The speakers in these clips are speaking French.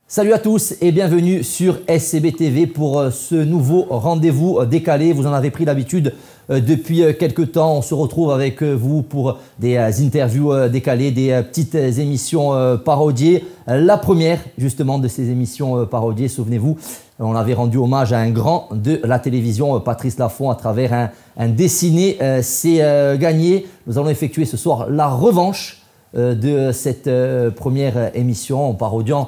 Salut à tous et bienvenue sur SCB TV pour ce nouveau rendez-vous décalé. Vous en avez pris l'habitude depuis quelques temps. On se retrouve avec vous pour des interviews décalées, des petites émissions parodiées. La première justement de ces émissions parodiées, souvenez-vous, on avait rendu hommage à un grand de la télévision, Patrice Laffont, à travers un dessiné. C'est gagné. Nous allons effectuer ce soir la revanche de cette première émission en parodiant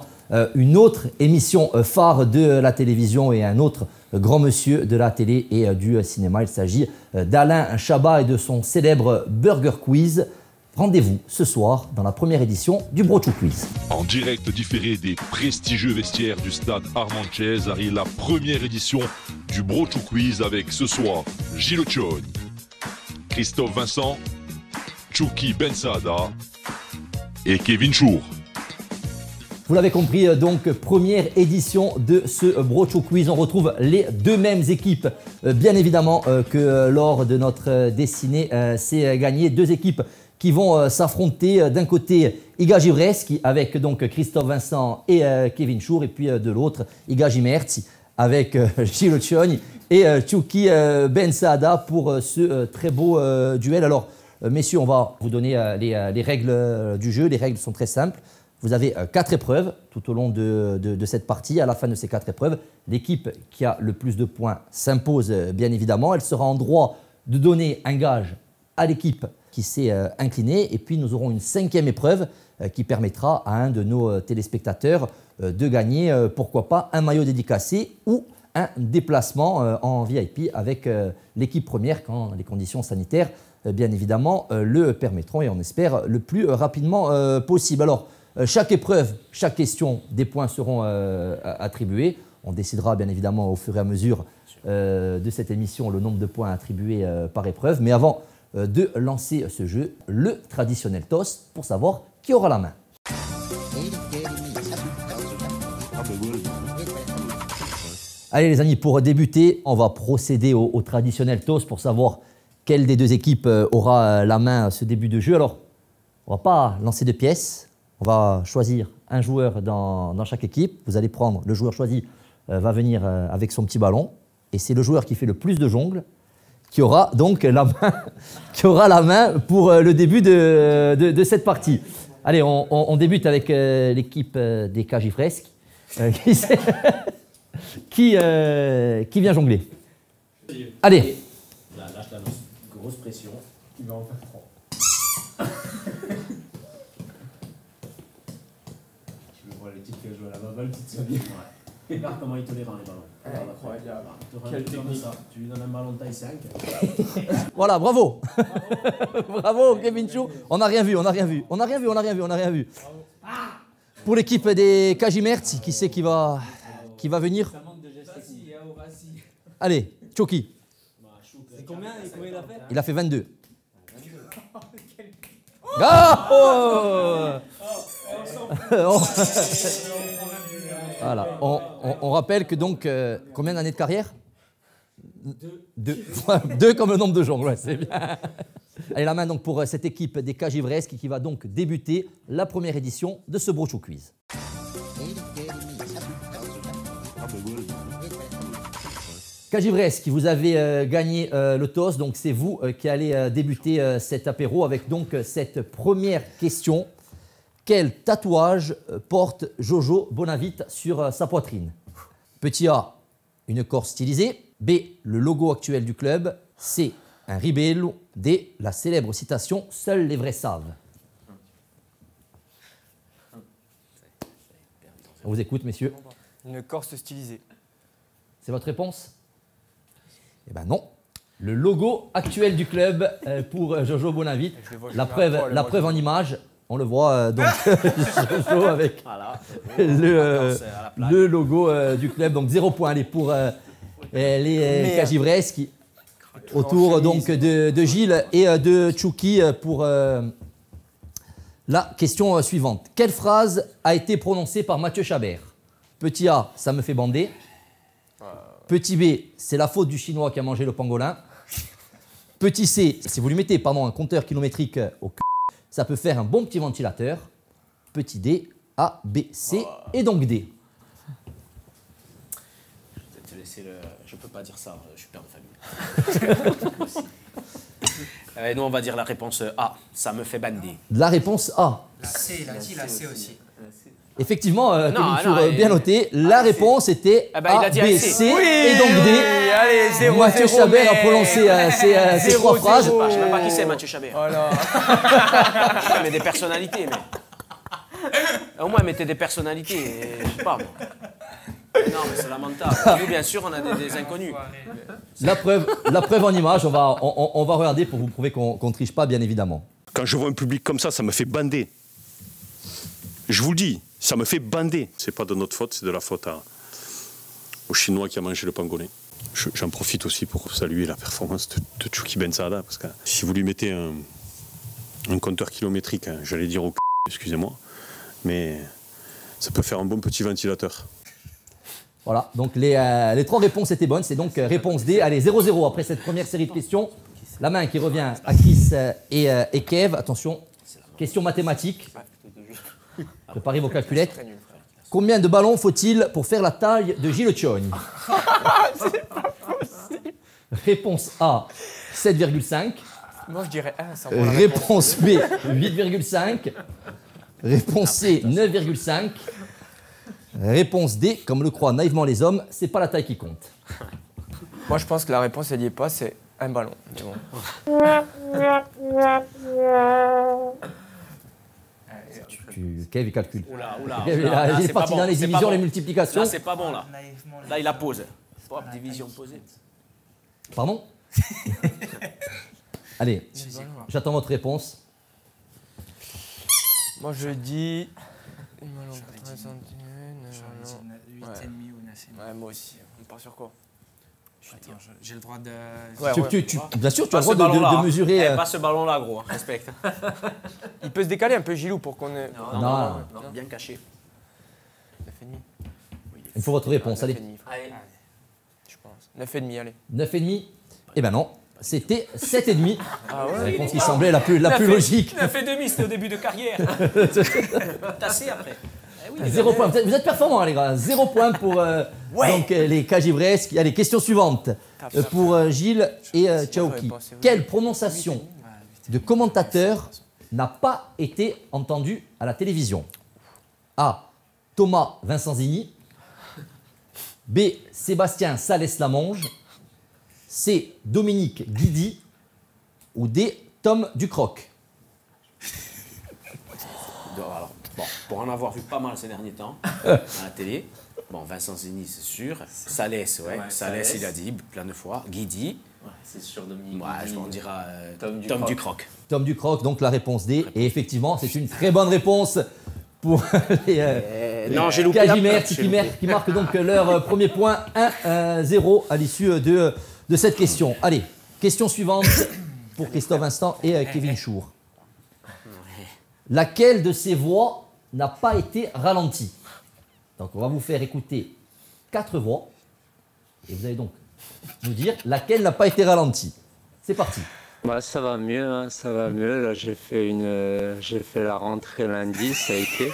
une autre émission phare de la télévision et un autre grand monsieur de la télé et du cinéma. Il s'agit d'Alain Chabat et de son célèbre Burger Quiz. Rendez-vous ce soir dans la première édition du Brochou Quiz. En direct différé des prestigieux vestiaires du stade Armand Chiez arrive la première édition du Brochou Quiz avec ce soir Gilles Ochioni, Christophe Vincent, Tchouki Ben Saada et Kevin Chour. Vous l'avez compris, donc première édition de ce Brochou Quiz. On retrouve les deux mêmes équipes, bien évidemment, que lors de notre dessinée. C'est gagné. Deux équipes qui vont s'affronter. D'un côté, Iga Givreski avec donc Christophe Vincent et Kevin Chour. Et puis de l'autre, Iga Gimerti avec Gilles Ochioni et Tchouki Ben Saada pour ce très beau duel. Alors, messieurs, on va vous donner les règles du jeu. Les règles sont très simples. Vous avez 4 épreuves tout au long de cette partie. À la fin de ces 4 épreuves, l'équipe qui a le plus de points s'impose bien évidemment. Elle sera en droit de donner un gage à l'équipe qui s'est inclinée. Et puis nous aurons une 5e épreuve qui permettra à un de nos téléspectateurs de gagner, pourquoi pas, un maillot dédicacé ou un déplacement en VIP avec l'équipe première quand les conditions sanitaires, bien évidemment, le permettront et on espère le plus rapidement possible. Alors, chaque épreuve, chaque question, des points seront attribués. On décidera bien évidemment au fur et à mesure de cette émission le nombre de points attribués par épreuve. Mais avant de lancer ce jeu, le traditionnel toss pour savoir qui aura la main. Allez les amis, pour débuter, on va procéder au traditionnel toss pour savoir quelle des deux équipes aura la main à ce début de jeu. Alors, on ne va pas lancer de pièces. On va choisir un joueur dans chaque équipe. Vous allez prendre le joueur choisi, va venir avec son petit ballon. Et c'est le joueur qui fait le plus de jongles qui aura donc la main pour le début de cette partie. Allez, on débute avec l'équipe des Cagifresques qui vient jongler. Allez. Là, je t'annonce. Grosse pression. Il va en faire 3. Les petites que je vois là-bas, le petit Xavier. Ouais. Regarde comment il te les rend les ballons. Incroyable. Quelle technique. Ça. Tu lui donnes un ballon de taille 5. Voilà, bravo. Bravo Kevin Chou. On n'a rien vu. Pour l'équipe des Cajimerti, qui c'est qui va venir? Ça manque de geste. Allez, Tchouki. C'est combien il a fait? Il a fait 22. Oh voilà. On rappelle que donc, combien d'années de carrière? 2 comme le nombre de jongles, ouais, c'est bien. Allez, la main donc pour cette équipe des Cagivresques qui va donc débuter la première édition de ce Brochou Quiz. Cagivresques, vous avez gagné le toss, donc c'est vous qui allez débuter cet apéro avec donc cette première question. Quel tatouage porte Jojo Bonavite sur sa poitrine? Petit A, une corse stylisée. B, le logo actuel du club. C, un ribello. D, la célèbre citation « Seuls les vrais savent ». On vous écoute, messieurs. Une corse stylisée. C'est votre réponse? Eh bien non. Le logo actuel du club pour Jojo Bonavite. La preuve en image. On le voit donc Jojo avec le logo du club. Donc 0 point allez, pour les Cagivresques. Autour donc de Gilles et de Tchouki pour la question suivante. Quelle phrase a été prononcée par Mathieu Chabert? Petit A, ça me fait bander. Petit B, c'est la faute du Chinois qui a mangé le pangolin. Petit C, si vous lui mettez un compteur kilométrique au cul, ça peut faire un bon petit ventilateur. Petit D, A, B, C et donc D. c'est le... Je peux pas dire ça, je suis père de famille. Nous, on va dire la réponse A. Ça me fait bander. La réponse A. La C, il a dit la C aussi. Effectivement, Non, Kevin Chour, bien noté. La réponse était Ah bah, il A, a dit B, C. C et donc D. Allez, 0, Mathieu Chabert a prononcé ces trois phrases. Je sais même pas qui c'est, Mathieu Chabert. Voilà. Mais des personnalités, mais... Au moins, mettez des personnalités, je sais pas, moi. Non, mais c'est lamentable. Nous, bien sûr, on a des inconnus. La preuve en image, on va regarder pour vous prouver qu'on ne triche pas, bien évidemment. Quand je vois un public comme ça me fait bander. Je vous le dis, ça me fait bander. C'est pas de notre faute, c'est de la faute au Chinois qui a mangé le pangolin. J'en profite aussi pour saluer la performance de Tchouki Ben Saada, parce que si vous lui mettez un compteur kilométrique, hein, j'allais dire au excusez-moi, mais ça peut faire un bon petit ventilateur. Voilà, donc les trois réponses étaient bonnes. C'est donc réponse D. Allez, 0-0 après cette première série de questions. La main qui revient à Chris et Kev. Attention, question mathématique. Préparez vos calculettes. Combien de ballons faut-il pour faire la taille de Gilles Chogn? Réponse A, 7,5. Moi, je dirais 1. Réponse B, 8,5. Réponse C, 9,5. Réponse D, comme le croient naïvement les hommes, c'est pas la taille qui compte. Moi, je pense que la réponse, elle n'y est pas, c'est un ballon. C'est bon. Kev, il calcule. Oula. Kev, Là, il est c'est pas parti bon, dans les c'est pas divisions, bon. les multiplications. Là, c'est pas bon, là. Là, il la pose. Hop, division posée. Pardon? Allez, j'attends votre réponse. Moi, je dis... 8,5 ou 9,5. Ouais, moi aussi. On part sur quoi? J'ai le droit de... Bien sûr, tu as Pas le ce droit ballon-là, de mesurer. Pas ce ballon-là, gros. Respecte. Il peut se décaler un peu, Gilou, pour qu'on ait... Non, bien caché. 9,5. Il faut votre réponse, allez. 9,5. Je pense. 9,5, allez. 9,5. Eh ben non, c'était 7,5. Ah La ouais? réponse qui semblait la plus logique. 9,5, c'était au début de carrière. Tassé après. Eh oui, 0 point. Vous êtes performants, les gars. 0 point pour donc, les Cagibresques. Allez, question suivante. Pour Gilles et Tchaouki. Quelle prononciation de commentateur n'a pas été entendue à la télévision? A. Thomas Vincenzini. B. Sébastien Salès-Lamonge. C. Dominique Guidi. Ou D. Tom Ducroc. Alors, bon, pour en avoir vu pas mal ces derniers temps, à la télé, bon, Vincent Zini, c'est sûr. Salès, ouais. Salès, il a dit plein de fois. Guidi. Ouais, c'est sûr, Dominique. Ouais, on dira Tom Ducroc. Tom Ducroc, donc la réponse D. Et effectivement, c'est une très bonne réponse pour les non, j'ai loupé Cagimers qui marquent donc leur premier point 1-0 à l'issue de cette question. Allez, question suivante pour Christophe Vincent et Kevin Chour. Laquelle de ces voix n'a pas été ralentie? Donc on va vous faire écouter 4 voix et vous allez donc nous dire laquelle n'a pas été ralentie. C'est parti. Bah, ça va mieux, hein, ça va mieux. Là, j'ai fait la rentrée lundi, ça a été.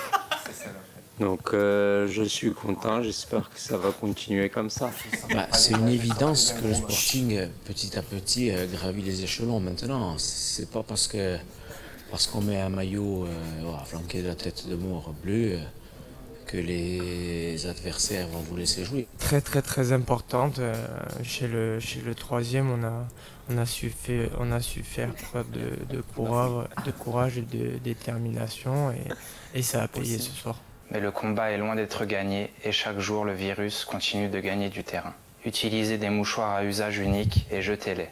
Donc je suis content, j'espère que ça va continuer comme ça. Bah, c'est une évidence que le Sporting, petit à petit, gravit les échelons maintenant. C'est pas parce qu'on met un maillot flanqué de la tête de mort bleu que les adversaires vont vous laisser jouer. Très très très importante. Chez le troisième, on a su faire preuve de courage et de détermination et ça a payé ce soir. Mais le combat est loin d'être gagné et chaque jour le virus continue de gagner du terrain. Utilisez des mouchoirs à usage unique et jetez-les.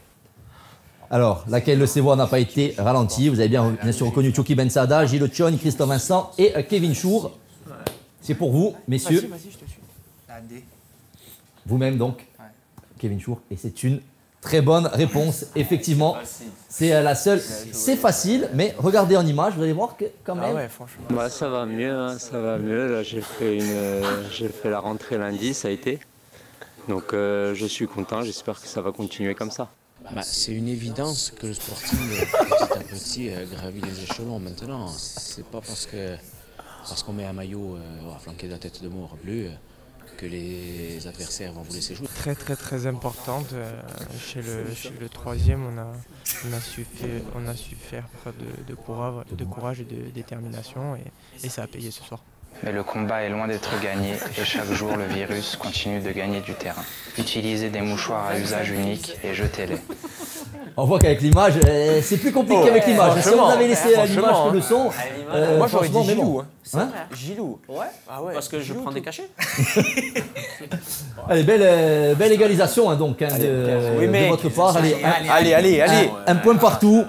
Alors, laquelle de ces voix n'a pas été ralentie? Vous avez bien sûr reconnu Tchouki Ben Saada, Gilles Chogn, Christophe Vincent et Kevin Chour. C'est pour vous, messieurs. Vas-y, je te suis. La D. Vous-même donc, Kevin Chour. Et c'est une très bonne réponse, effectivement. C'est la seule. C'est facile, mais regardez en image, vous allez voir que quand même. Ah ouais, franchement. Bah, ça va mieux, hein, ça va mieux. Là, j'ai fait la rentrée lundi, ça a été. Donc je suis content, j'espère que ça va continuer comme ça. Bah, c'est une évidence que le Sporting, petit à petit, gravit les échelons maintenant. C'est pas parce qu'on met un maillot flanqué de la tête de mort bleu que les adversaires vont vous laisser jouer. Très importante. Chez le troisième, on a su faire preuve de courage et de détermination et ça a payé ce soir. Mais le combat est loin d'être gagné et chaque jour le virus continue de gagner du terrain. Utilisez des mouchoirs à usage unique et jetez-les. On voit qu'avec l'image, c'est plus compliqué avec l'image. Si vous avez laissé l'image que le son, moi j'aurais dit Gilou. Hein? Gilou. Ouais. Ah ouais. Parce que je prends des cachets. Allez, belle égalisation hein, donc hein, de votre part. Allez. Un point partout.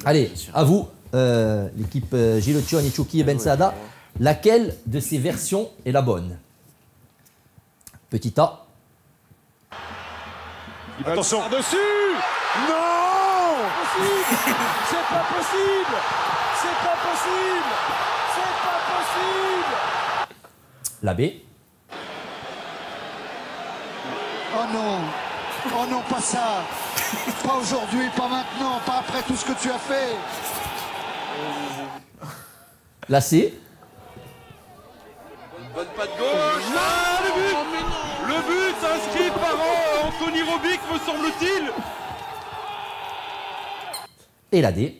Allez, à vous, l'équipe Gilles Cioni, Ichuki et Ben Saada. Laquelle de ces versions est la bonne? Petit A. Attention dessus. Non. C'est pas possible. C'est pas possible. C'est pas possible. La B. Oh non. Oh non, pas ça. Pas aujourd'hui, pas maintenant, pas après tout ce que tu as fait. La C. Bonne patte gauche. Ah, le but. Le but inscrit par Anthony Robic, me semble-t-il. Et la D.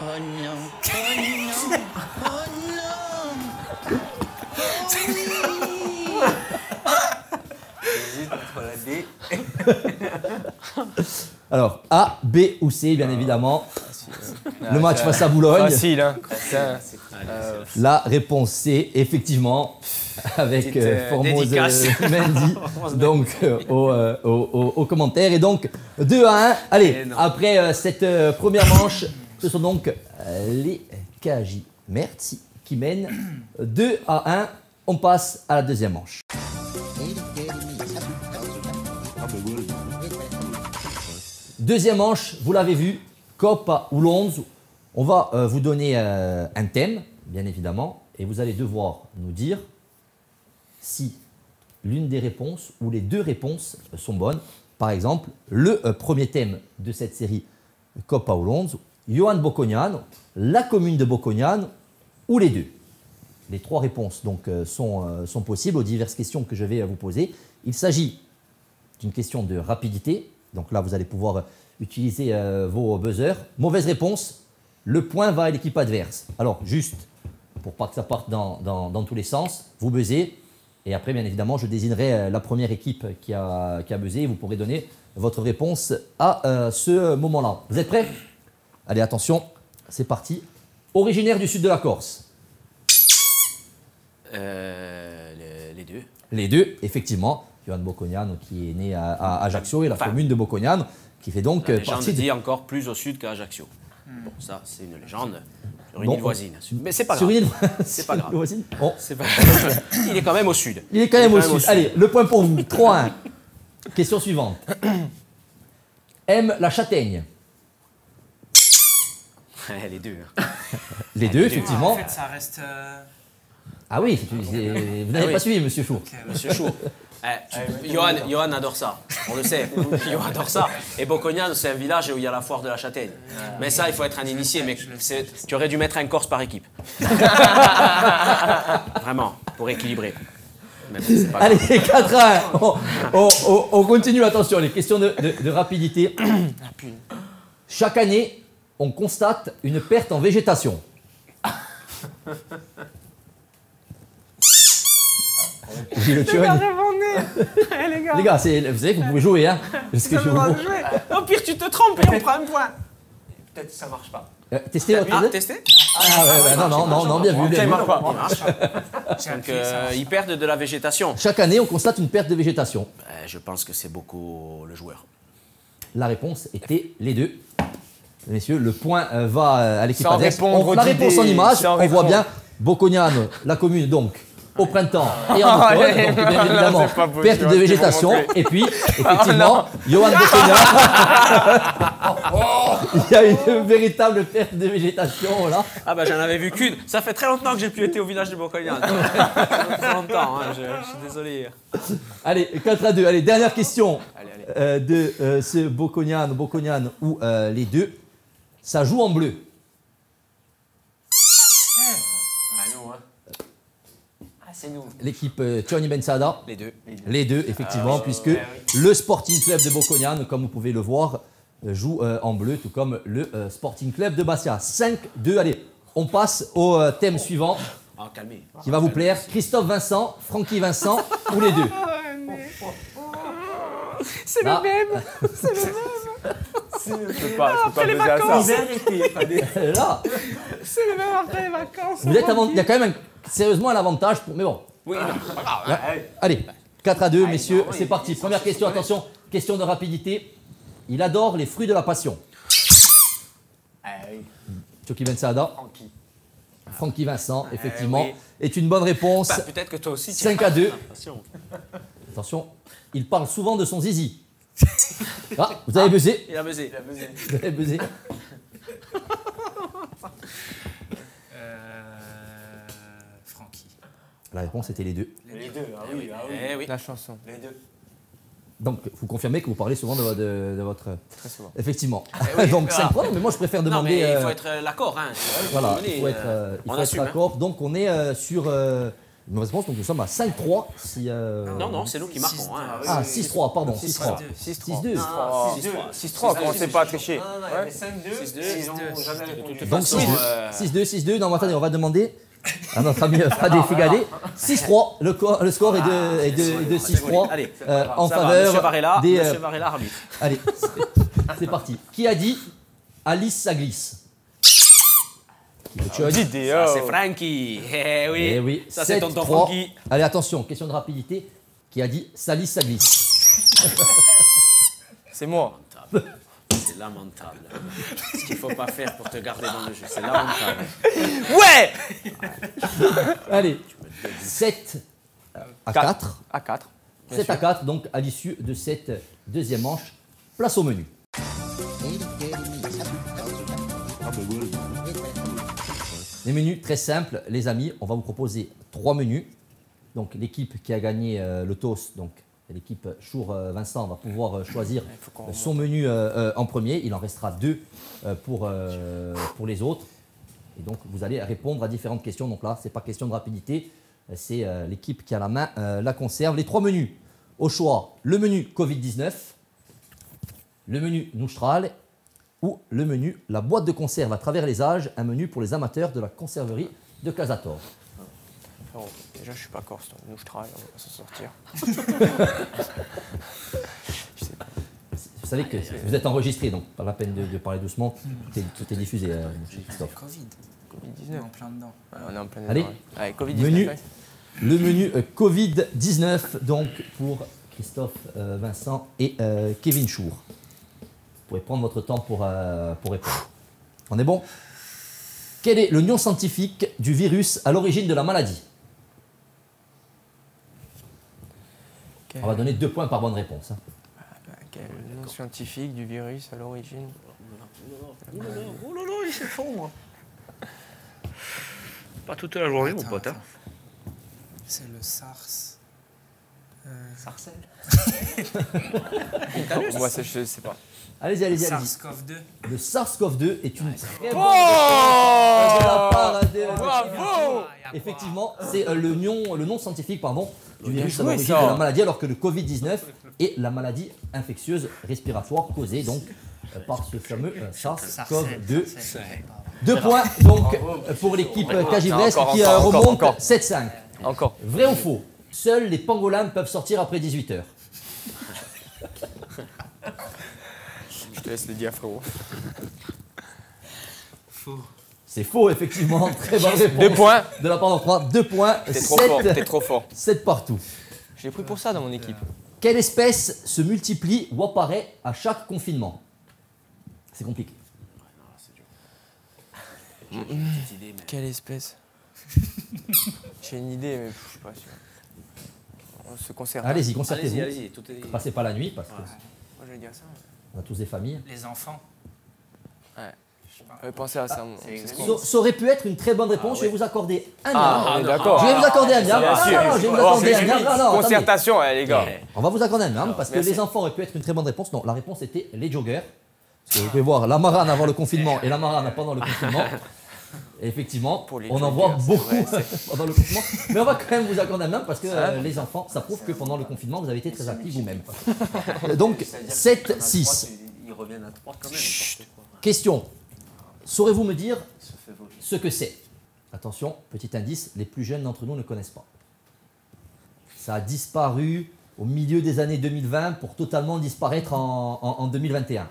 Oh non. Oh non. Oh non. J'hésite entre la D. Alors, A, B ou C, bien évidemment. Le match face à Boulogne. Facile, hein. La réponse C, effectivement, avec Formose Mendy donc, au commentaire. Et donc, 2-1. Allez, après cette première manche, ce sont donc les KJ Mertz qui mènent 2-1. On passe à la deuxième manche. Deuxième manche, vous l'avez vu, Coppa ou Lonzo. On va vous donner un thème, bien évidemment, et vous allez devoir nous dire si l'une des réponses ou les deux réponses sont bonnes. Par exemple, le premier thème de cette série, Coppa ou Lonzo, Johan Bocognano, la commune de Bocognano ou les deux. Les trois réponses donc, sont possibles aux diverses questions que je vais vous poser. Il s'agit d'une question de rapidité. Donc là, vous allez pouvoir utiliser vos buzzers. Mauvaise réponse, le point va à l'équipe adverse. Alors, juste pour pas que ça parte dans tous les sens, vous buzzez. Et après, bien évidemment, je désignerai la première équipe qui a buzzé. Et vous pourrez donner votre réponse à ce moment-là. Vous êtes prêts? Allez, attention, c'est parti. Originaire du sud de la Corse. Les deux. Les deux, effectivement. Johan Bocognano qui est né à Ajaccio et la commune de Bocognano qui fait donc la légende partie dit encore plus au sud qu'à Ajaccio. Bon, ça, c'est une légende sur une île voisine. Mais c'est pas sur grave. Une île... C'est pas grave. Voisine bon. C'est pas grave. Il est quand même au sud. Il est quand même au sud. Allez, le point pour vous. 3-1. Question suivante. Aime la châtaigne. Les deux. Les deux, effectivement. En fait, ça reste... Ah oui, vous n'avez pas suivi, Monsieur Chou. Monsieur Chou. Johan adore ça, on le sait. Johan adore ça. Et Bocognano, c'est un village où il y a la foire de la châtaigne. Mais ça, il faut être un initié. Mais tu aurais dû mettre un Corse par équipe. Vraiment, pour équilibrer. Même si c'est pas allez, grave. 4-1. On continue, attention, les questions de rapidité. Chaque année, on constate une perte en végétation. J'ai le les gars, vous savez que vous pouvez jouer, hein. Parce que Au pire, tu te trompes et on prend un point. Peut-être que ça marche pas. Testez votre jeu. Tester non, bien vu. Il marche pas. Donc, ils perdent de la végétation. Chaque année, on constate une perte de végétation. Je pense que c'est beaucoup le joueur. La réponse était les deux. Messieurs, le point va à l'équipe adverse. La réponse en image, on voit bien Bocognano, la commune donc. Au printemps et en automne, donc bien évidemment, perte de végétation. Et puis, effectivement, Johan Bocognano, il y a une véritable perte de végétation là. Ah bah j'en avais vu qu'une. Ça fait très longtemps que j'ai plus été au village de Bocognano. Très longtemps, hein, je suis désolé. Allez, 4-2. Allez, dernière question de ce Bocognano ou les deux. Ça joue en bleu. C'est nous. l'équipe Johnny Ben Saada. Les deux. Les deux, effectivement, puisque le Sporting Club de Bocognane, comme vous pouvez le voir, joue en bleu, tout comme le Sporting Club de Bastia. 5-2, allez, on passe au thème suivant. Ah, calmez. Qui va vous plaire. Christophe Vincent, Francky Vincent ou les deux? C'est le même. C'est le même. Je peux pas baiser à ça. Là, c'est le même après les vacances. il y a quand même sérieusement un avantage pour. Mais bon. Oui, non, pas grave. Là, allez, 4-2, messieurs, c'est parti. Première question, attention, question de rapidité. Il adore les fruits de la passion. Chucky Ben Saada. Francky Vincent, effectivement, est une bonne réponse. Bah, peut-être que toi aussi. 5-2. Attention, il parle souvent de son zizi. Ah, vous avez buzzé. Il a buzzé. Vous avez buzzé. Francky. La réponse était les deux. Les deux, ah oui, ah oui. Eh oui. La chanson. Les deux. Donc, vous confirmez que vous parlez souvent de votre... Très souvent. Effectivement. oui, Donc, voilà. 5 points, mais moi, je préfère Non, demander... mais il faut être l'accord. Hein. Voilà, il faut On être assume, hein. d'accord. Donc, on est sur une mauvaise réponse. Donc, nous sommes à 5-3. Si, Non, c'est nous qui marquons. Hein. Ah, 6-3, pardon. 6-3. 6-2. 6-3, commencez pas à tricher. Non, il y avait 5-2. Ils n'ont jamais répondu. Donc, 6-2. Non, mais attendez, on va demander à notre ami Fadé Figadé. 6-3. Le score est de 6-3 Allez, en ça va, faveur Monsieur Varela, des... Monsieur Varela, arbitre. Allez, c'est parti. Qui a dit Alice, ça glisse? Ça, c'est Francky. Eh oui. Eh oui. Ça, c'est tonton 7-3. Francky. Allez, attention, question de rapidité. Qui a dit Salis, ça glisse? C'est moi. C'est lamentable. Ce qu'il ne faut pas faire pour te garder dans le jeu, c'est lamentable. Ouais. Allez, 7 à 4. À 4. 7 à 4, donc à l'issue de cette deuxième manche, place au menu. Les menus très simples, les amis. On va vous proposer 3 menus. Donc l'équipe qui a gagné le toss, donc l'équipe Chour Vincent, va pouvoir choisir son menu en premier. Il en restera 2 pour les autres. Et donc vous allez répondre à différentes questions. Donc là, ce n'est pas question de rapidité. C'est l'équipe qui a la main la conserve. Les 3 menus au choix, le menu Covid-19, le menu Noustral ou le menu la boîte de conserve à travers les âges, un menu pour les amateurs de la conserverie de Casator. Oh, déjà, je suis pas corse, donc nous je travaille, on va pas s'en sortir. Vous savez que vous êtes enregistré, donc pas la peine de parler doucement. Tout est diffusé, Christophe. Covid-19. En plein dedans. On est en plein dedans. Allez, ouais. Allez, Covid-19. menu, ouais. le menu Covid-19, donc pour Christophe Vincent et Kevin Chour. Vous pouvez prendre votre temps pour répondre. On est bon? Quel est le nom scientifique du virus à l'origine de la maladie? On va donner 2 points par bonne réponse. Hein. Quel est le nom scientifique du virus à l'origine? Oh là là, il s'est fondre. Pas toute la journée, mon pote. Hein. C'est le SARS. Sarcelle. Moi, je sais pas. Allez-y, allez-y. SARS-CoV-2. Le SARS-CoV-2 est une très bonne Oh, de la part de bravo. Effectivement, c'est le nom scientifique du virus à joué, l'origine ça. de la maladie, alors que le Covid-19 est la maladie infectieuse respiratoire causée donc par ce fameux SARS-CoV-2. 2 points donc pour l'équipe Cagivresque qui remonte 7-5. Encore. Vrai ou faux? Seuls les pangolins peuvent sortir après 18h. Je te laisse le dire, frérot. Faux. C'est faux, effectivement. Très bonne réponse. 2 points. De la part d'Enfroy. 2 points. T'es trop fort. T'es trop fort. 7 partout. J'ai pris pour ça dans mon équipe. Quelle espèce se multiplie ou apparaît à chaque confinement? C'est compliqué. Quelle espèce? J'ai une idée, mais je suis pas sûr. On se concerte. Allez-y, concertez-vous. Allez-y, tout est... Passez pas la nuit parce que Moi, je vais dire ça. on a tous des familles. Les enfants. Ouais. Pensez à ça. Ça aurait pu être une très bonne réponse. Je vais vous accorder un Ah, miam. d'accord. Je vais vous accorder un miam. Bien sûr. Je vais vous accorder un miam. Non, non, Concertation, les gars. on va vous accorder un miam parce que merci. les enfants auraient pu être une très bonne réponse. Non, la réponse était les joggers. Parce que vous pouvez voir la marane avant le confinement et la marane pendant le confinement. Effectivement, les on en joggers, voit c'est beaucoup vrai, pendant le confinement. Mais on va quand même vous accorder un main parce que les enfants, ça prouve que pendant le confinement, vous avez été très actifs vous-même. Donc, 7-6. Ils reviennent à 3 quand même. Question. Saurez-vous me dire ce que c'est? Attention, petit indice, les plus jeunes d'entre nous ne connaissent pas. Ça a disparu au milieu des années 2020 pour totalement disparaître en 2021.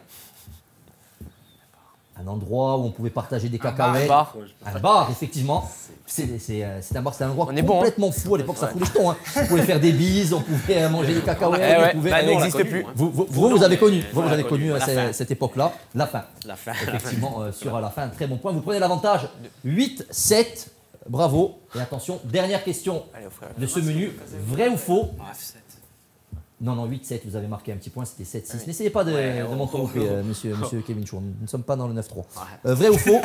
Un endroit où on pouvait partager des cacahuètes. Un bar, effectivement. C'est un bar, c'était un endroit complètement fou. À l'époque, ça fout les jetons. Hein. On pouvait faire des bises, on pouvait manger des cacahuètes. Ça n'existe plus. Vous avez connu, cette époque-là. La fin. La fin. Effectivement, sur la fin, un très bon point. Vous prenez l'avantage. 8-7. Bravo. Et attention, dernière question de ce menu. Vrai ou faux? Non, 8-7, vous avez marqué un petit point, c'était 7-6. N'essayez pas de m'interrompre, monsieur Kevin Chou, nous ne sommes pas dans le 9-3. Vrai ou faux?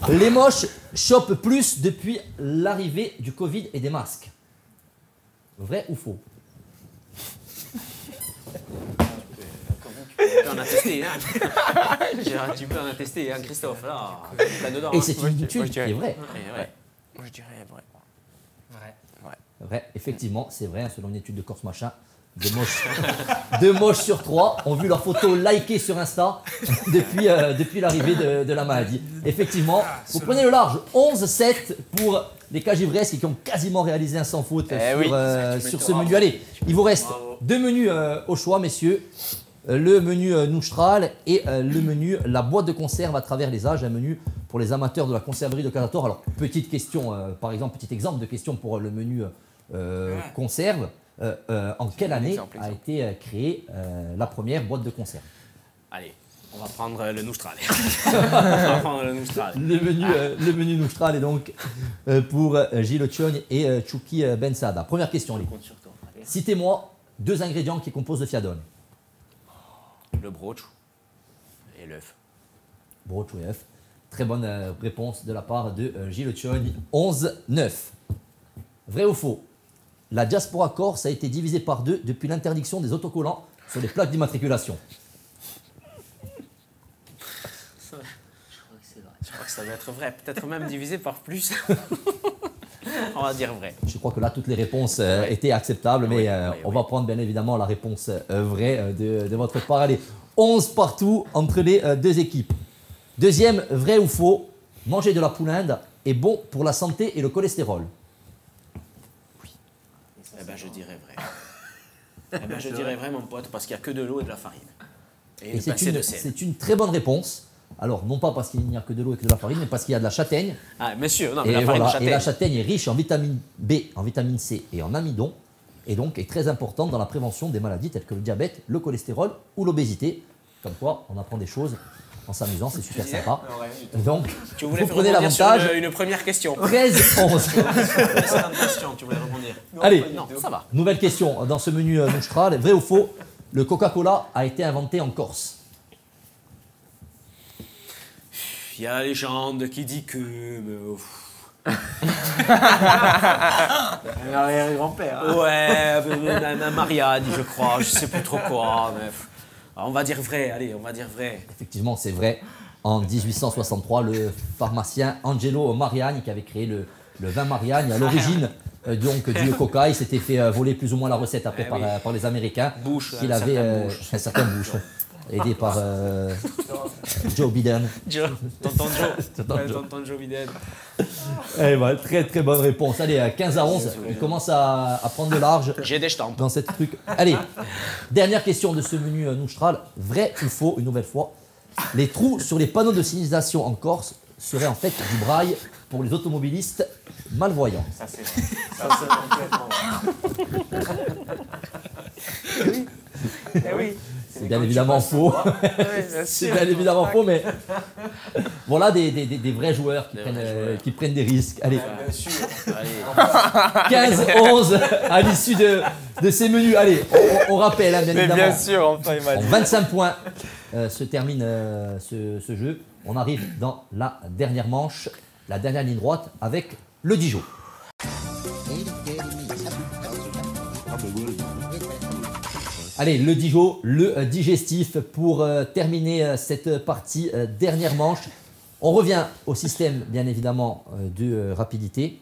Les moches chopent plus depuis l'arrivée du Covid et des masques. Vrai ou faux? Tu peux en attester, hein. Tu peux en attester, hein, Christophe. Là, dedans, et c'est une étude qui est vraie. Moi, je dirais vrai. Vrai, effectivement, c'est vrai, selon une étude de Corse Machin. Deux moches sur 3 ont vu leurs photos likées sur Insta depuis l'arrivée de la maladie. Effectivement, vous prenez le large. 11-7 pour les Cagivresques qui ont quasiment réalisé un sans faute sur ce menu. Allez, il vous reste 2 menus au choix, messieurs. Le menu Noustral et le menu la boîte de conserve à travers les âges, un menu pour les amateurs de la conserverie de Casator. Alors, petite question, par exemple, petit exemple de question pour le menu conserve. En quelle année a été créée la première boîte de conserve? Allez, on va prendre le Noustral. Le menu Noustral est donc pour Gilles Chiogne et Chouki Bensada. Première question, les. Citez-moi 2 ingrédients qui composent le fiadone. Le broch et l'œuf. Broch et œuf. Très bonne réponse de la part de Gilles Chiogne. 11-9. Vrai ou faux? La diaspora corse a été divisée par 2 depuis l'interdiction des autocollants sur les plaques d'immatriculation. Je crois que ça va être vrai. Peut-être même divisé par plus. On va dire vrai. Je crois que là, toutes les réponses étaient acceptables, mais on va prendre bien évidemment la réponse vraie de votre part. Allez, 11 partout entre les 2 équipes. Deuxième, vrai ou faux, manger de la poulinde est bon pour la santé et le cholestérol. Eh ben, je dirais vrai. Je dirais vrai, mon pote, parce qu'il n'y a que de l'eau et de la farine. Et c'est une très bonne réponse. Alors, non pas parce qu'il n'y a que de l'eau et que de la farine, mais parce qu'il y a de la châtaigne. Ah, monsieur, non, mais et la farine de châtaigne. Et la châtaigne est riche en vitamine B, en vitamine C et en amidon, et donc est très importante dans la prévention des maladies telles que le diabète, le cholestérol ou l'obésité. Comme quoi, on apprend des choses en s'amusant, c'est super sympa. Donc, tu voulais vous prenez l'avantage. Une première question. 13-11. Tu voulais rebondir. Allez, non, ça va. Nouvelle question dans ce menu Noustral. Vrai ou faux, le Coca-Cola a été inventé en Corse? Il y a la légende qui dit que... Un arrière-grand-père. Ouais, un mariage, je crois, je sais plus trop quoi. Mais... On va dire vrai, allez, on va dire vrai. Effectivement, c'est vrai. En 1863, le pharmacien Angelo Mariani, qui avait créé le vin Mariani, à l'origine donc du Coca, il s'était fait voler plus ou moins la recette après par les Américains. Bush, qu'il avait un certain Bush, aidé par Joe Biden. Tonton Joe Biden. Eh ben, très très bonne réponse. Allez, 15-11, il commence à prendre de large. J'ai des jetons. Dans cette truc. Allez, dernière question de ce menu Noustral. Vrai ou faux, une nouvelle fois, les trous sur les panneaux de signalisation en Corse seraient en fait du braille pour les automobilistes malvoyants. Ça c'est vrai. Ça c'est complètement vrai. Oui. C'est bien évidemment faux. C'est bien évidemment faux, mais voilà des vrais joueurs qui prennent des risques. Allez, 15-11 à l'issue de ces menus. Allez, on rappelle, hein, bien évidemment. Bien sûr, enfin, il m'a dit. En 25 points se termine ce jeu. On arrive dans la dernière manche, la dernière ligne droite avec le Dijon. Allez, le Dijon, le digestif pour terminer cette partie. Dernière manche. On revient au système, bien évidemment, de rapidité.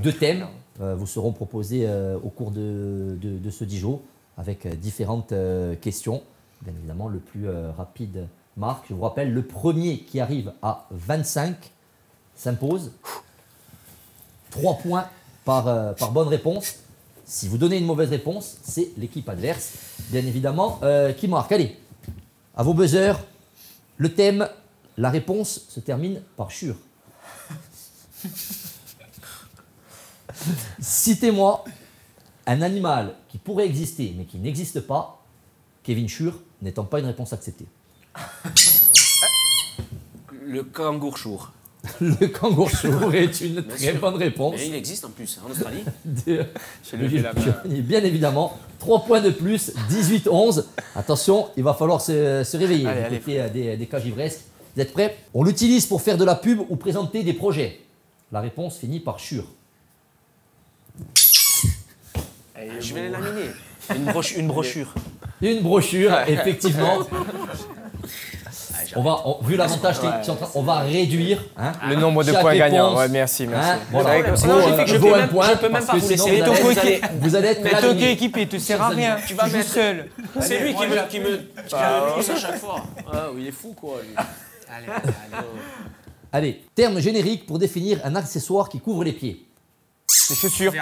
2 thèmes vous seront proposés au cours de ce 10 jours avec différentes questions. Bien évidemment, le plus rapide marque. Je vous rappelle, le premier qui arrive à 25 s'impose. 3 points par bonne réponse. Si vous donnez une mauvaise réponse, c'est l'équipe adverse, bien évidemment, qui marque. Allez, à vos buzzers, le thème, la réponse se termine par Schur. Citez-moi un animal qui pourrait exister mais qui n'existe pas, Kevin Schur n'étant pas une réponse acceptée. Le kangourchour. Le kangourchour est une très bonne réponse. Mais il existe en plus, en Australie. Bien évidemment, 3 points de plus, 18-11. Attention, il va falloir se réveiller. Allez, des cages ivresques. Vous êtes prêts? On l'utilise pour faire de la pub ou présenter des projets. La réponse finit par Schur. Je vais les laminer. Une brochure. Une brochure, effectivement. Vu l'avantage, on va réduire le nombre de points gagnants. Ouais, merci. Voilà. C'est logique, je peux même pas vous laisser. Vous allez être mais ton coéquipier, il te sert à rien. Tu vas mettre seul. C'est lui qui me pousse à chaque fois. Ah, il est fou, quoi. Lui. Allez, terme générique pour définir un accessoire qui couvre les pieds. Les chaussures.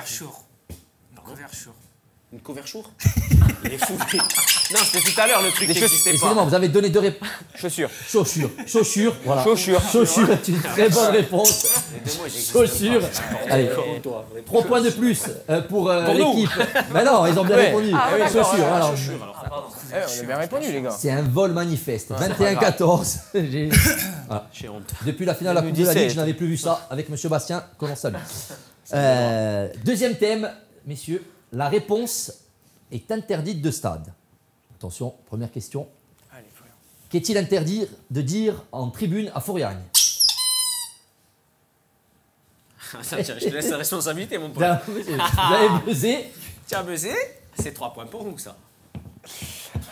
Une couverture. Il est fou. Non, c'était tout à l'heure le truc qui n'existait pas. Excusez-moi, vous avez donné 2 réponses. Chaussures. Chaussures, voilà. Chaussures est une très bonne réponse. Chaussures. Allez, 3 points de plus pour l'équipe. Mais non, ils ont bien répondu. Chaussures, alors. On a bien répondu, les gars. C'est un vol manifeste. 21-14. J'ai honte. Depuis la finale de la Coupe de la Ligue, je n'avais plus vu ça avec M. Bastien, que l'on salue. Deuxième thème, messieurs. La réponse est interdite de stade. Attention, première question. Qu'est-il interdit de dire en tribune à Fouriagne? Je te laisse la responsabilité, mon pote. Vous avez buzzé. Tu as buzzé? C'est 3 points pour nous, ça.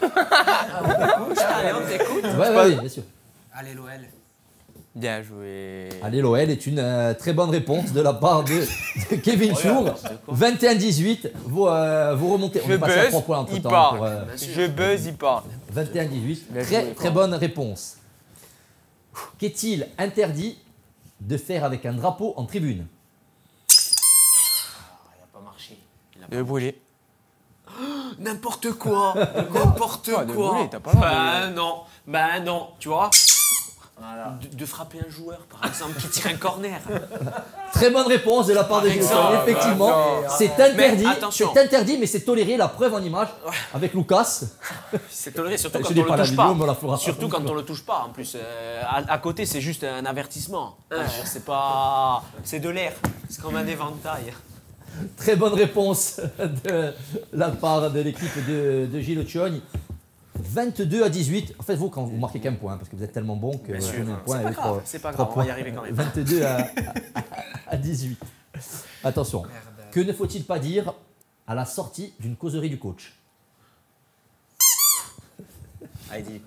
Allez, on t'écoute. Oui, bien sûr. Allez, l'OL. Bien joué. Allez, l'OL est une très bonne réponse de la part de Kevin Schur. 21-18, vous remontez. Je buzz, il part. Je buzz, il part. 21-18, très bonne réponse. Qu'est-il interdit de faire avec un drapeau en tribune? Il n'a pas marché. De brûler. N'importe quoi. N'importe quoi. Brûler, t'as pas le droit Ben non, tu vois. Voilà. De frapper un joueur, par exemple, qui tire un corner. Très bonne réponse de la part de Gilson. Effectivement, c'est interdit. C'est interdit, mais c'est toléré. La preuve en image avec Lucas. C'est toléré, surtout quand on le touche pas. Surtout quand on le touche pas. En plus, à côté, c'est juste un avertissement. C'est pas, c'est de l'air. C'est comme un éventail. Très bonne réponse de la part de l'équipe de Gilles Chiogne. 22-18. En fait, vous, quand vous marquez qu'un point, parce que vous êtes tellement bon que vous prenez un point. C'est pas grave, on va y arriver quand même. 22 à 18. Attention. Que ne faut-il pas dire à la sortie d'une causerie du coach? Heidi,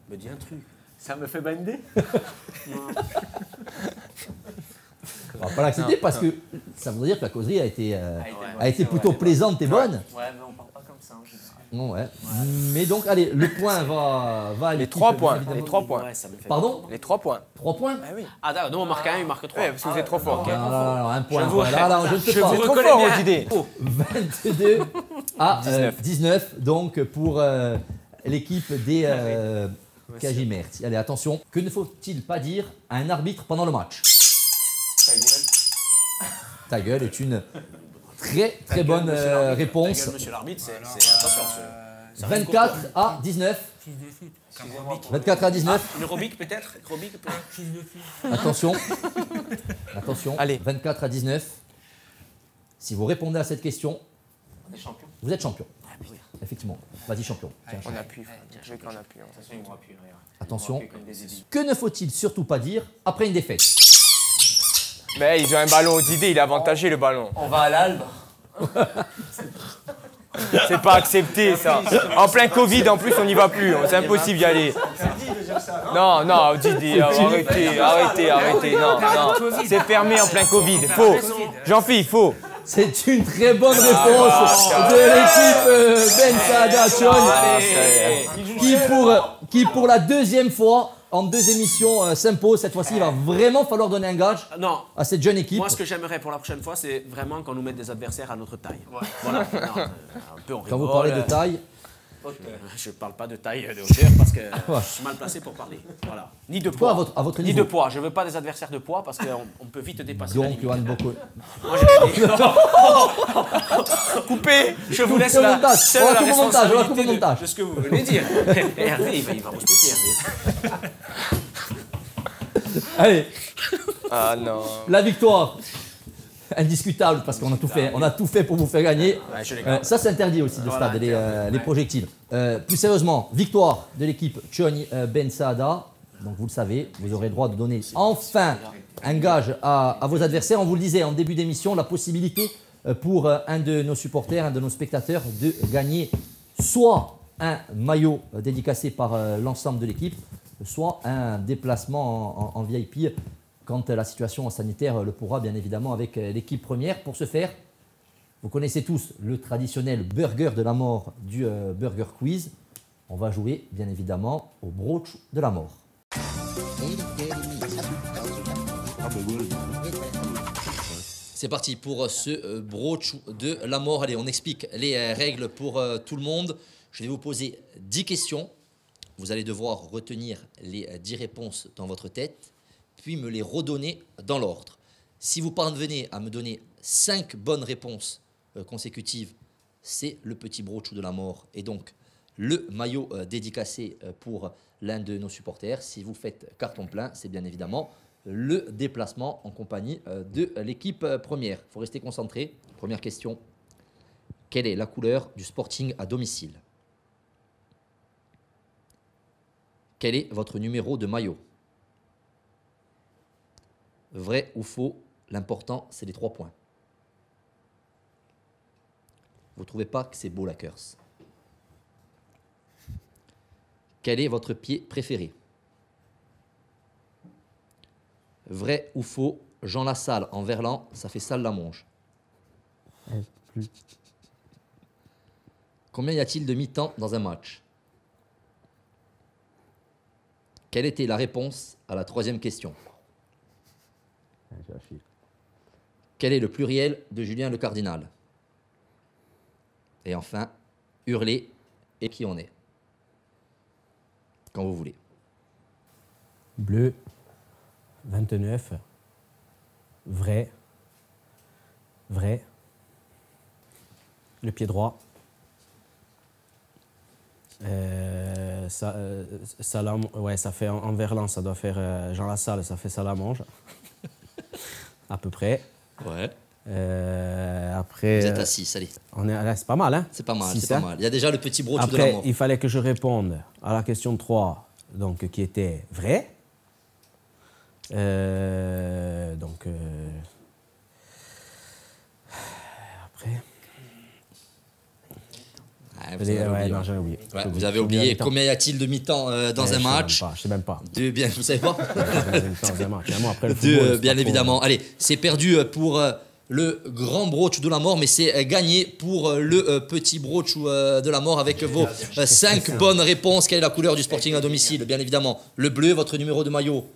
me dis un truc. Ça me fait bander. On va pas l'accepter parce que ça voudrait dire que la causerie a été plutôt plaisante et bonne. Ouais, mais on part pas comme ça en général. Non, ouais. Mais donc, allez, le point va à les 3 points. Les 3 points. Ouais, ça me fait pardon? Les 3 points. 3 points? Ah oui. Ah d'accord, nous on marque 1, il marque 3. Ouais, parce que vous êtes trop fort. Non, un point. Je vous êtes trop fort aux idées. 22 à 19, donc pour l'équipe des Cagimerti. Allez, attention. Que ne faut-il pas dire à un arbitre pendant le match? Ta gueule. Ta gueule est une très bonne réponse. Ta gueule, monsieur l'arbitre, c'est attention. 24 à 19. 24 à 19. Une Robic peut-être. Attention. Attention. Allez. 24 à 19. Si vous répondez à cette question, On est champion. vous êtes champion. Effectivement. Vas-y, champion. On appuie. Je veux qu'on appuie. Attention. Que ne faut-il surtout pas dire après une défaite? Mais ils ont un ballon aux idées, il est avantagé le ballon. On va à l'Albe. C'est pas accepté ça. En plein Covid en plus on n'y va plus, c'est impossible d'y aller. Non, non, Didi, arrêtez. Non, non. C'est fermé en plein Covid. Faux. Jean-Philippe, faux. C'est une très bonne réponse de l'équipe Ben Saada qui pour la deuxième fois en 2 émissions s'impose. Cette fois-ci, il va vraiment falloir donner un gage à cette jeune équipe. Moi, ce que j'aimerais pour la prochaine fois, c'est vraiment qu'on nous mette des adversaires à notre taille. Voilà. Non, un peu on Quand vous rigole. parlez de taille, je ne parle pas de taille de hauteur parce que je suis mal placé pour parler. Voilà. Ni de poids. À votre Ni niveau. de poids. Je ne veux pas des adversaires de poids parce qu'on peut vite dépasser la Donc, limite. Johan Boko. Moi, j'ai coupé. Je vous laisse la responsabilité de ce que vous venez dire. Hervé, il va respecter Hervé. Allez. Ah non. La victoire. Indiscutable parce qu'on a tout fait. On a tout fait pour vous faire gagner. Ça, c'est interdit aussi de stade, les projectiles. Plus sérieusement, victoire de l'équipe Choni Ben Saada. Donc, vous le savez, vous aurez le droit de donner enfin un gage à vos adversaires. On vous le disait en début d'émission, la possibilité pour un de nos supporters, un de nos spectateurs, de gagner soit un maillot dédicacé par l'ensemble de l'équipe, soit un déplacement en VIP quand la situation sanitaire le pourra, bien évidemment, avec l'équipe première. Pour ce faire, vous connaissez tous le traditionnel burger de la mort du Burger Quiz. On va jouer, bien évidemment, au brooch de la mort. C'est parti pour ce brooch de la mort. Allez, on explique les règles pour tout le monde. Je vais vous poser 10 questions. Vous allez devoir retenir les 10 réponses dans votre tête, puis me les redonner dans l'ordre. Si vous parvenez à me donner 5 bonnes réponses consécutives, c'est le petit brooch de la mort et donc le maillot dédicacé pour l'un de nos supporters. Si vous faites carton plein, c'est bien évidemment le déplacement en compagnie de l'équipe première. Il faut rester concentré. Première question. Quelle est la couleur du Sporting à domicile? Quel est votre numéro de maillot? Vrai ou faux? L'important, c'est les 3 points. Vous ne trouvez pas que c'est beau la curse? Quel est votre pied préféré? Vrai ou faux? Jean Lassalle en verlan, ça fait salle la monge. Combien y a-t-il de mi-temps dans un match? Quelle était la réponse à la 3e question? Quel est le pluriel de Julien Le Cardinal? Et enfin, hurler et qui on est? Quand vous voulez. Bleu, 29, vrai, le pied droit, ouais, ça fait en verlan, ça doit faire Jean Lassalle, ça fait Salamange, à peu près. Ouais. Après, vous êtes à 6, allez. C'est pas mal, hein? C'est pas mal, 6, c'est pas mal. Il y a déjà le petit brooch de la Après, mort. il fallait que je réponde à la question 3, donc, qui était vrai. Après... non, j'avais oublié. Ouais, vous avez oublié. Combien y a-t-il de mi-temps dans un match? Je sais même pas. Deux, bien, vous savez pas? Deux, bien évidemment. Allez, c'est perdu pour le grand brooch de la mort, mais c'est gagné pour le petit brooch de la mort avec vos 5 bonnes réponses. Quelle est la couleur du Sporting à domicile? Bien évidemment, le bleu, votre numéro de maillot.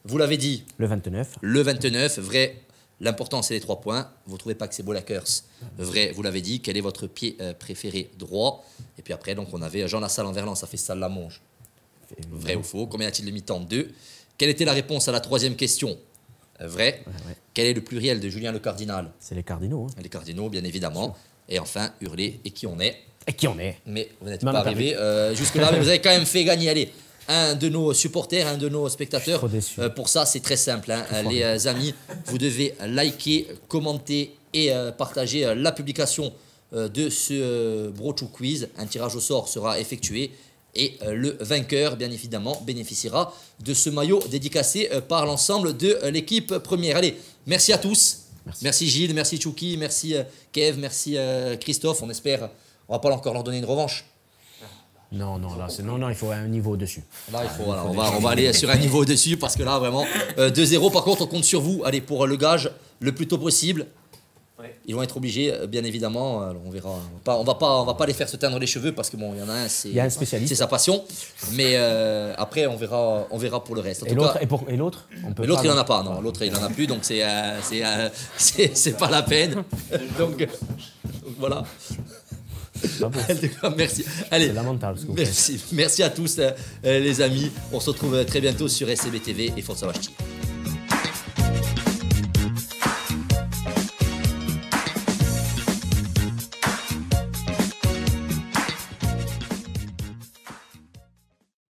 Vous l'avez dit. Le 29. Le 29, vrai. L'important, c'est les 3 points. Vous ne trouvez pas que c'est beau la curse? Vrai, vous l'avez dit. Quel est votre pied préféré droit? Et puis après, donc, on avait Jean Lassalle en verlan, ça fait salle la monge. Vrai ou faux? Combien y a-t-il de mi-temps? 2. Quelle était la réponse à la 3e question? Vrai. Ouais. Quel est le pluriel de Julien Le Cardinal? C'est les cardinaux. Hein. Les cardinaux, bien évidemment. Et enfin, hurler et qui on est? Et qui on est? Mais vous n'êtes pas arrivé jusque-là, mais vous avez quand même fait gagner. Allez, un de nos supporters, un de nos spectateurs. Pour ça, c'est très simple, hein. Les amis. Vous devez liker, commenter et partager la publication de ce Brochou Quiz. Un tirage au sort sera effectué et le vainqueur, bien évidemment, bénéficiera de ce maillot dédicacé par l'ensemble de l'équipe première. Allez, merci à tous. Merci Gilles, merci Chouki, merci Kev, merci Christophe. On espère, on va pas encore leur donner une revanche. Non, il faut un niveau au-dessus. Là, il faut, voilà, on va aller sur un niveau au-dessus parce que là, vraiment, 2-0. Par contre, on compte sur vous. Allez, pour le gage le plus tôt possible. Ouais. Ils vont être obligés, bien évidemment. Alors, on verra. On va pas les faire se teindre les cheveux parce que bon, il y en a un, c'est un spécialiste. C'est sa passion. Mais après, on verra pour le reste. Et l'autre, l'autre, il en a pas. Non, l'autre, il en a plus. Donc c'est pas la peine. Donc voilà. Merci. Allez, c'est lamentable ce que vous faites. Merci à tous les amis. On se retrouve très bientôt sur SCB TV et Forza Vasci.